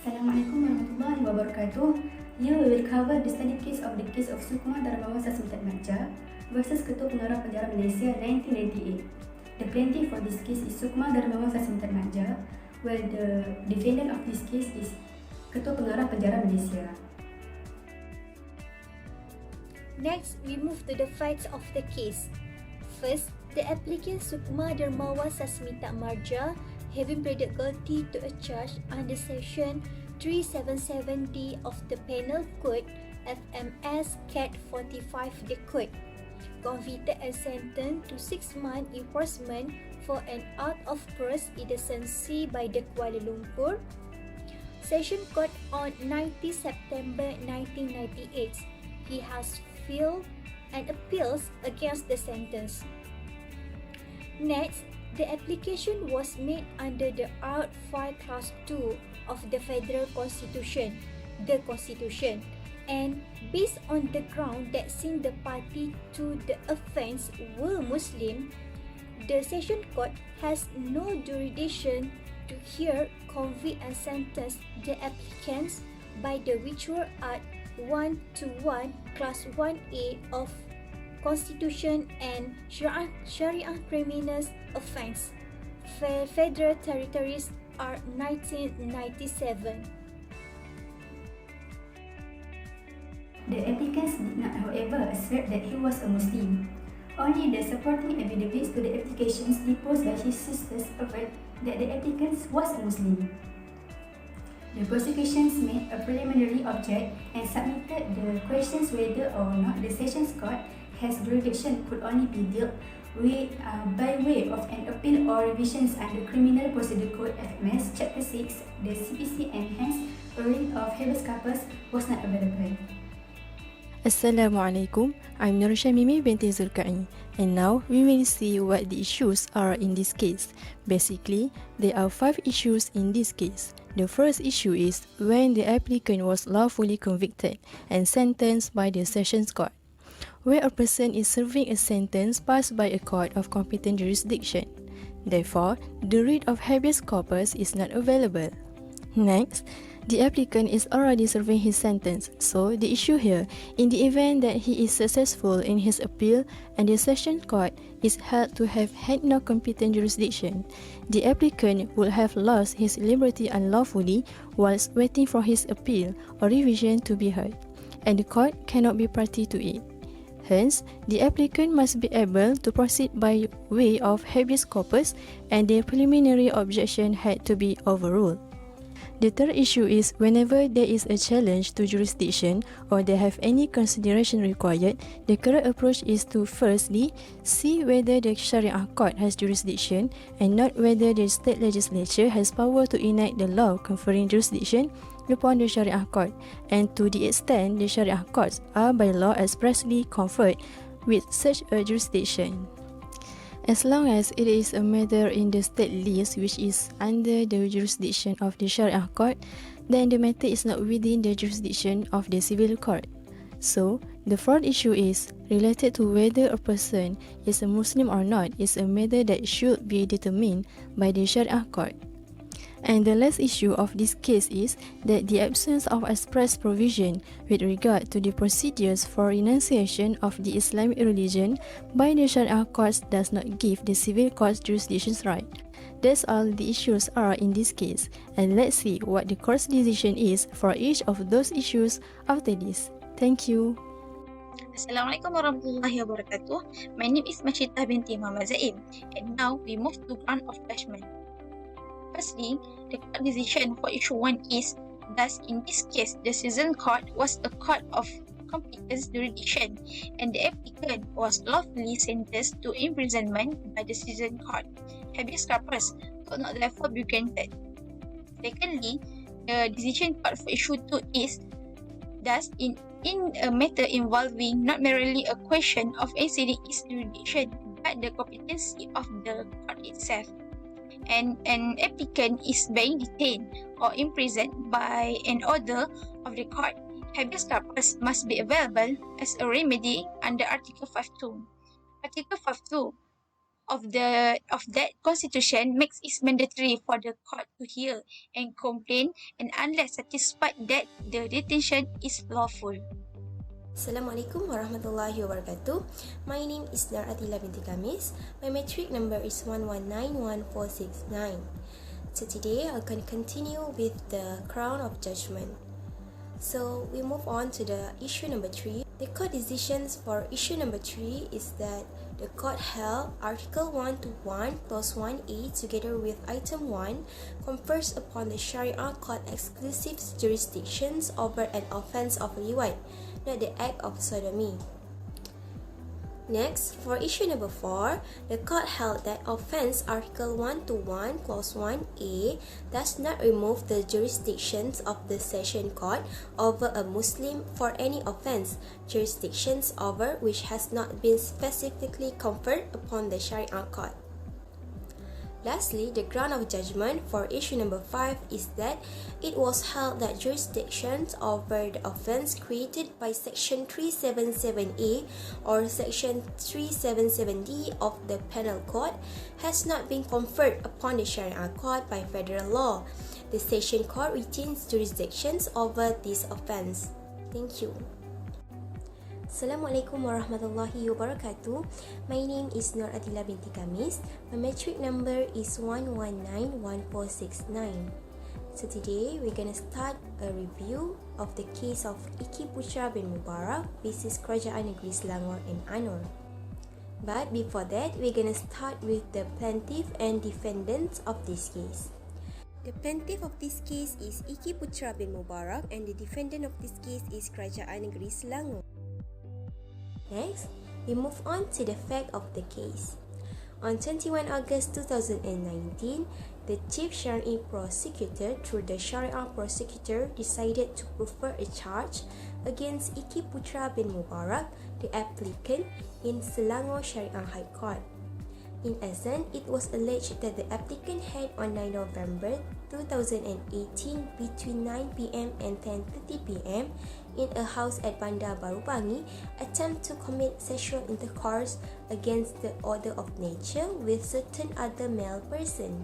Assalamualaikum warahmatullahi wabarakatuh. Here we will cover the study case of Sukma Darmawan Sasmitat Maja versus Ketua Pengarah Penjara Malaysia 1998. The plaintiff for this case is Sukma Darmawan Sasmitat Maja, while the defendant of this case is Ketua Pengarah Penjara Malaysia. Next, we move to the facts of the case. First, the applicant Sukma Darmawan Sasmita Marja having pleaded guilty to a charge under Section 377D of the Penal Code FMS Cat 45 the Code, convicted and sentenced to 6 months imprisonment for an out of court indecency by the Kuala Lumpur Session Court on 19 September 1998. He has filed an appeals against the sentence. Next, the application was made under the Art 5 Class 2 of the Federal Constitution, the Constitution, and based on the ground that since the party to the offence were Muslim, the Session Court has no jurisdiction to hear, convict and sentence the applicants by the Virtual Art 121 Class 1A of Constitution and Sharia Criminals Offence, Federal Territories Art 1997. The applicants did not, however, assert that he was a Muslim. Only the supporting evidence to the applications deposed by his sisters affirmed that the applicant was a Muslim. The prosecutions made a preliminary object and submitted the questions whether or not the Sessions Court has jurisdiction could only be dealt with by way of an appeal or revisions under Criminal Procedure Code FMS Chapter 6, the CPC, and hence a writ of habeas corpus was not available. Assalamualaikum, I'm Nurusha Mimi binti Zulkarni, and now we will see what the issues are in this case. Basically, there are 5 issues in this case. The first issue is when the applicant was lawfully convicted and sentenced by the Sessions Court, where a person is serving a sentence passed by a court of competent jurisdiction. Therefore, the writ of habeas corpus is not available. Next, the applicant is already serving his sentence, so the issue here, in the event that he is successful in his appeal and the Sessions Court is held to have had no competent jurisdiction, the applicant would have lost his liberty unlawfully whilst waiting for his appeal or revision to be heard, and the court cannot be party to it. Hence, the applicant must be able to proceed by way of habeas corpus and the preliminary objection had to be overruled. The third issue is whenever there is a challenge to jurisdiction or they have any consideration required, the correct approach is to firstly see whether the Sharia Court has jurisdiction and not whether the state legislature has power to enact the law conferring jurisdiction upon the Sharia Court, and to the extent the Sharia Courts are by law expressly conferred with such a jurisdiction. As long as it is a matter in the state list which is under the jurisdiction of the Sharia Court, then the matter is not within the jurisdiction of the civil court. So, the fourth issue is related to whether a person is a Muslim or not is a matter that should be determined by the Sharia Court. And the last issue of this case is that the absence of express provision with regard to the procedures for renunciation of the Islamic religion by the Sharia courts does not give the civil courts jurisdiction's right. That's all the issues are in this case, and let's see what the court's decision is for each of those issues after this. Thank you. Assalamualaikum warahmatullahi wabarakatuh. My name is Mashita binti Muhammad Zaim, and now we move to ground of judgment. Firstly, the court decision for issue 1 is, thus in this case, the Sessions Court was a court of competent jurisdiction, and the applicant was lawfully sentenced to imprisonment by the Sessions Court. Habeas corpus could not therefore be granted. Secondly, the decision court for issue 2 is, thus in a matter involving not merely a question of NCD's jurisdiction, but the competency of the court itself, and an applicant is being detained or imprisoned by an order of the court, habeas corpus must be available as a remedy under Article 5.2. Article 5.2 of that constitution makes it mandatory for the court to hear and complain, and unless satisfied that the detention is lawful. Assalamualaikum warahmatullahi wabarakatuh. My name is Nar Atila binti Kamis. My matric number is 1191469. So today I'm going to continue with the Crown of Judgment. So we move on to the issue number 3. The court decisions for issue number 3 is that the court held Article 121 Clause 1A together with Item 1 confers upon the Sharia court exclusive jurisdictions over an offence of liwat, not the act of sodomy. Next, for issue number 4, the court held that offence Article 121 Clause 1A does not remove the jurisdictions of the Session Court over a Muslim for any offence, jurisdictions over which has not been specifically conferred upon the Sharia court. Lastly, the ground of judgment for issue number 5 is that it was held that jurisdictions over the offence created by Section 377A or Section 377D of the Penal Code has not been conferred upon the Sharia Court by federal law. The Session Court retains jurisdictions over this offence. Thank you. Assalamualaikum warahmatullahi wabarakatuh. My name is Nur Atila binti Kamis. My matric number is 1191469. So today we're going to start a review of the case of Iki Putra bin Mubarak versus Kerajaan Negeri Selangor and Anor. But before that, we're going to start with the plaintiff and defendants of this case. The plaintiff of this case is Iki Putra bin Mubarak and the defendant of this case is Kerajaan Negeri Selangor. Next, we move on to the fact of the case. On 21 August 2019, the Chief Syari'i Prosecutor through the Sharia Prosecutor decided to prefer a charge against Iki Putra bin Mubarak, the applicant, in Selangor Sharia High Court. In essence, it was alleged that the applicant had on 9 November 2018 between 9 p.m. and 10:30 p.m. in a house at Bandar Baru Pangi attempt to commit sexual intercourse against the order of nature with certain other male person.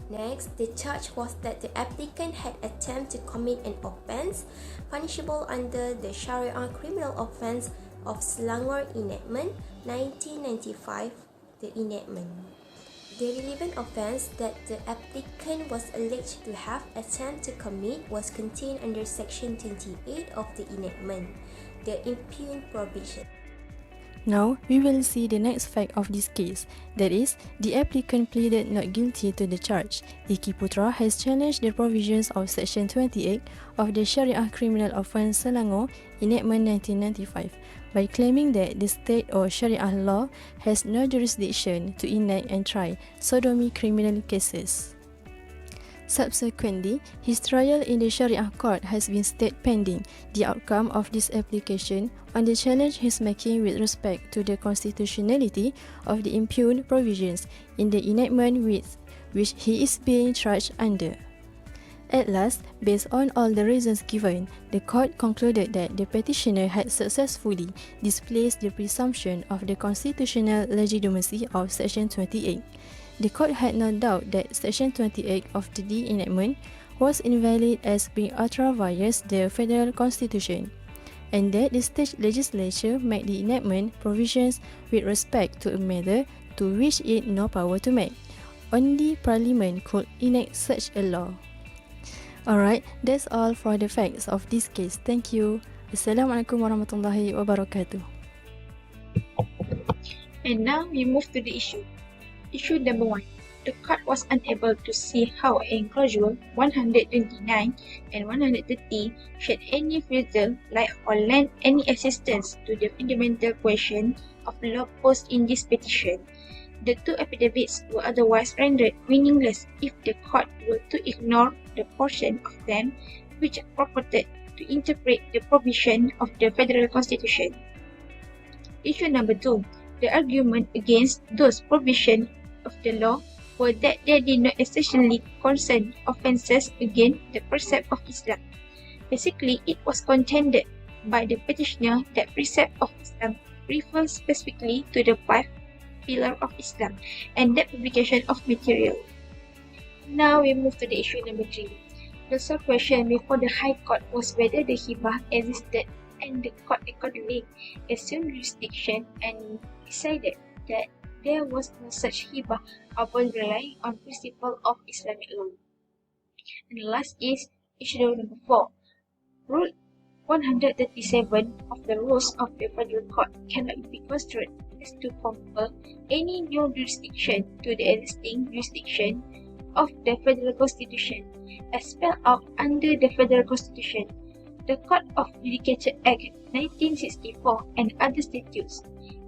Next, the charge was that the applicant had attempted to commit an offence punishable under the Sharia Criminal Offence of Selangor Enactment 1995, the enactment. The relevant offence that the applicant was alleged to have attempted to commit was contained under Section 28 of the enactment, the impugned provision. Now, we will see the next fact of this case. That is, the applicant pleaded not guilty to the charge. Iki Putra has challenged the provisions of Section 28 of the Sharia Criminal Offence Selangor Enactment 1995 by claiming that the state or Sharia law has no jurisdiction to enact and try sodomy criminal cases. Subsequently, his trial in the Sharia court has been stayed pending the outcome of this application on the challenge he is making with respect to the constitutionality of the impugned provisions in the enactment with which he is being charged under. At last, based on all the reasons given, the court concluded that the petitioner had successfully displaced the presumption of the constitutional legitimacy of Section 28. The court had no doubt that Section 28 of the enactment was invalid as being ultra-vires the federal constitution, and that the state legislature made the enactment provisions with respect to a matter to which it no power to make. Only Parliament could enact such a law. Alright, that's all for the facts of this case. Thank you. Assalamualaikum warahmatullahi wabarakatuh. And now we move to the issue. Issue number 1. The court was unable to see how in Clause 129 and 130 shed any further light or lend any assistance to the fundamental question of law posed in this petition. The two affidavits were otherwise rendered meaningless if the court were to ignore the portion of them which purported to interpret the provision of the Federal Constitution. Issue number 2. The argument against those provisions of the law were that they did not essentially concern offences against the precept of Islam. Basically, it was contended by the petitioner that precept of Islam refers specifically to the path pillar of Islam and the publication of material. Now we move to the issue number 3. The sole question before the High Court was whether the hibah existed, and the court accordingly assumed jurisdiction and decided that there was no such hibah upon relying on principle of Islamic law. And the last is issue number 4. Rule 137 of the rules of the Federal Court cannot be construed as to confer any new jurisdiction to the existing jurisdiction of the Federal Constitution as spelled out under the Federal Constitution, the Court of Judicature Act 1964 and other statutes.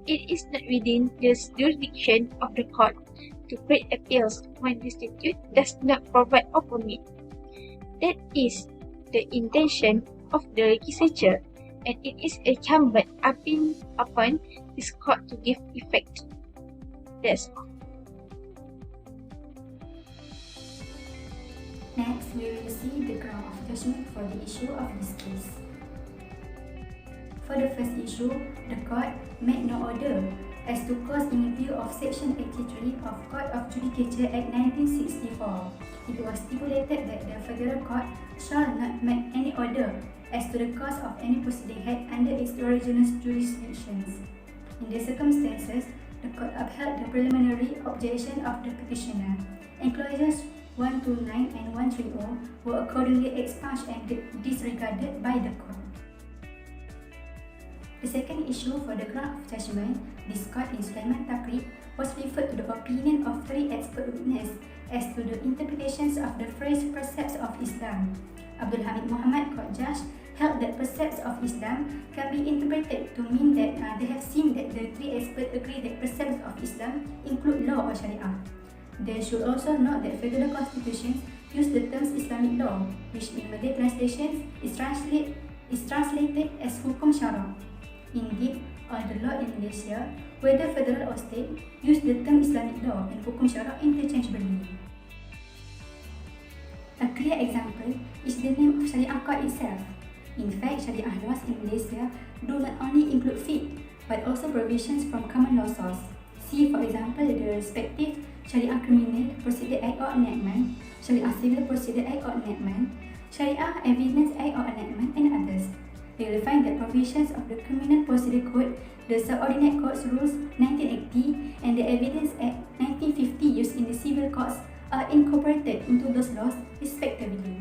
It is not within the jurisdiction of the court to grant appeals when the statute does not provide or permit. That is the intention of the legislature, and it is incumbent upon this court to give effect. That's all. Next, we will see the ground of judgment for the issue of this case. For the first issue, the court made no order as to cause in view of Section 83 of Court of Judicature Act 1964. It was stipulated that the Federal Court shall not make any order as to the cause of any proceeding held under its original jurisdictions. In the circumstances, the court upheld the preliminary objection of the petitioner, and clauses 129 and 130 were accordingly expunged and disregarded by the court. The second issue for the ground of judgment, this court in Sulaiman Takrib was referred to the opinion of 3 expert witnesses as to the interpretations of the phrase precepts of Islam. Abdul Hamid Muhammad, court judge, held that precepts of Islam can be interpreted to mean that they have seen that the 3 experts agree that precepts of Islam include law or Sharia. They should also note that federal constitutions use the terms Islamic law, which in Malay translations is translated as hukum syara. Indeed, all the law in Malaysia, whether federal or state, use the term Islamic law and hukum syara interchangeably. A clear example is the name of Syariah Court itself. In fact, Syariah laws in Malaysia do not only include fiqh, but also provisions from common law source. See, for example, the respective Syariah Criminal Procedure Act or Enactment, Syariah Civil Procedure Act or Enactment, Syariah Evidence Act or Enactment, and others. You will find that provisions of the Criminal Procedure Code, the Subordinate Courts Rules 1980, and the Evidence Act 1950 used in the civil courts are incorporated into those laws respectively.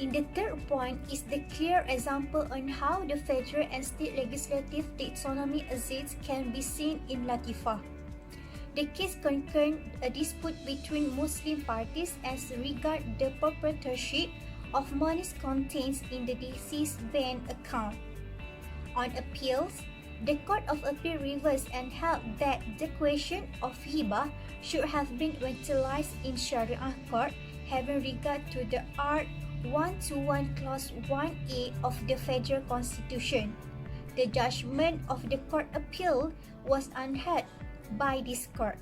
In the third point is the clear example on how the federal and state legislative taxonomy exists can be seen in Latifah. The case concerned a dispute between Muslim parties as regard the proprietorship of monies contained in the deceased bank account. On appeals, the Court of Appeal reversed and held that the question of hibah should have been utilized in Sharia court having regard to the Art 121 Clause 1A of the Federal Constitution. The judgment of the Court Appeal was upheld by this court.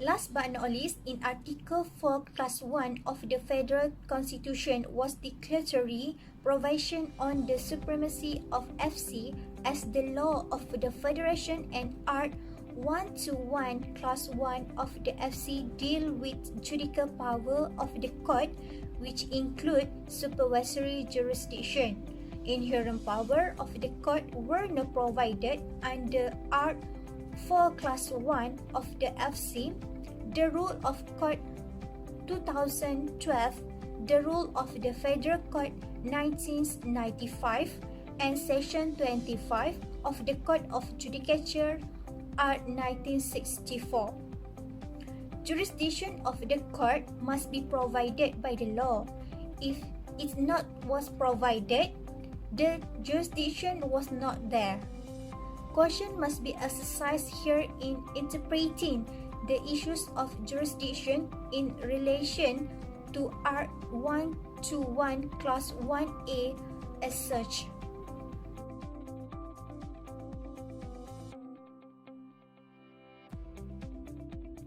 Last but not least, in Article 4 Clause 1 of the Federal Constitution was declaratory provision on the supremacy of FC as the law of the Federation, and Art 121 Clause 1 of the FC deal with judicial power of the court, which include supervisory jurisdiction. Inherent power of the court were not provided under Art 4 Clause 1 of the FC, the Rule of Court 2012, the Rule of the Federal Court 1995, and Section 25 of the Court of Judicature Art 1964. Jurisdiction of the court must be provided by the law. If it not was provided, the jurisdiction was not there. Caution must be exercised here in interpreting the issues of jurisdiction in relation to Art 121 Clause 1A as such.